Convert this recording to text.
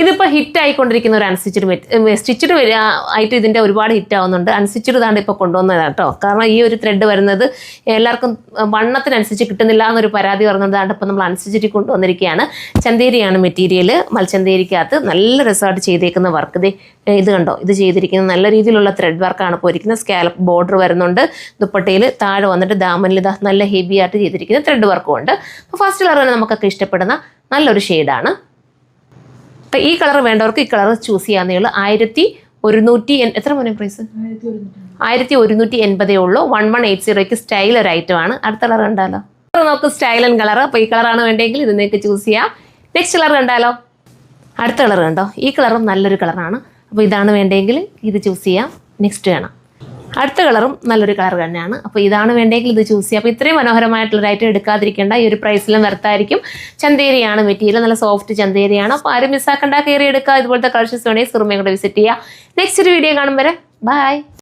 ഇതിപ്പോൾ ഹിറ്റായിക്കൊണ്ടിരിക്കുന്ന ഒരു unstitched stitched ആയിട്ട് ഇതിൻ്റെ ഒരുപാട് ഹിറ്റാവുന്നുണ്ട്. അൺസ്റ്റിച്ചഡ് ഇതാണ്ട് ഇപ്പോൾ കൊണ്ടുവന്നതാണ് കേട്ടോ. കാരണം ഈ ഒരു ത്രെഡ് വരുന്നത് എല്ലാവർക്കും വണ്ണത്തിനനുസരിച്ച് കിട്ടുന്നില്ല എന്നൊരു പരാതി പറഞ്ഞതുകൊണ്ട് ഇപ്പോൾ നമ്മൾ അൺസ്റ്റിച്ചഡ് കൊണ്ടുവന്നിരിക്കുകയാണ്. ചന്തേരിയാണ് മെറ്റീരിയൽ. മൽച്ചന്തേരിക്കകത്ത് നല്ല രസമായിട്ട് ചെയ്തേക്കുന്ന വർക്ക്. ഇത് കണ്ടോ, ഇത് ചെയ്തിരിക്കുന്നത് നല്ല രീതിയിലുള്ള ത്രെഡ് വർക്കാണ് പോയിരിക്കുന്നത്. സ്കാലപ്പ് ബോർഡർ വരുന്നുണ്ട്. ദുപ്പട്ടയിൽ താഴെ വന്നിട്ട് ദാമനിൽ ഇതാ നല്ല ഹെവി ആയിട്ട് ചെയ്തിരിക്കുന്ന ത്രെഡ് വർക്കും ഉണ്ട്. അപ്പോൾ ഫസ്റ്റ് കളർ തന്നെ നമുക്കൊക്കെ ഇഷ്ടപ്പെടുന്ന നല്ലൊരു ഷെയ്ഡാണ്. അപ്പം ഈ കളർ വേണ്ടവർക്ക് ഈ കളർ ചൂസ് ചെയ്യാവുന്നേ ഉള്ളൂ. 1180 എത്ര മോനെ പ്രൈസ്? 1180 ഉള്ളൂ. 1180 സ്റ്റൈൽ ഒരു ഐറ്റമാണ്. അടുത്ത കളർ കണ്ടാലോ, നമുക്ക് സ്റ്റൈലൻ കളർ. അപ്പോൾ ഈ കളറാണ് വേണ്ടെങ്കിൽ ഇത് നിങ്ങൾക്ക് ചൂസ് ചെയ്യാം. നെക്സ്റ്റ് കളർ കണ്ടാലോ, അടുത്ത കളർ കണ്ടോ, ഈ കളറും നല്ലൊരു കളറാണ്. അപ്പോൾ ഇതാണ് വേണ്ടെങ്കിൽ ഇത് ചൂസ് ചെയ്യാം. നെക്സ്റ്റ് വേണം, അടുത്ത കളറും നല്ലൊരു കളർ തന്നെയാണ്. അപ്പോൾ ഇതാണ് വേണ്ടെങ്കിൽ ഇത് ചൂസ് ചെയ്യാം. അപ്പോൾ ഇത്രയും മനോഹരമായിട്ടുള്ള ഐറ്റം എടുക്കാതിരിക്കേണ്ട. ഈ ഒരു പ്രൈസിലും വെർത്തായിരിക്കും. ചന്തേരിയാണ് മെറ്റീരിയൽ, നല്ല സോഫ്റ്റ് ചന്തേരിയാണ്. അപ്പോൾ ആരും മിസ്സാക്കണ്ട, കയറി എടുക്കുക. ഇതുപോലത്തെ കളക്ഷൻസ് വേണമെങ്കിൽ സിറുമയും കൂടെ വിസിറ്റ് ചെയ്യുക. നെക്സ്റ്റ് ഒരു വീഡിയോ കാണും വരെ ബൈ.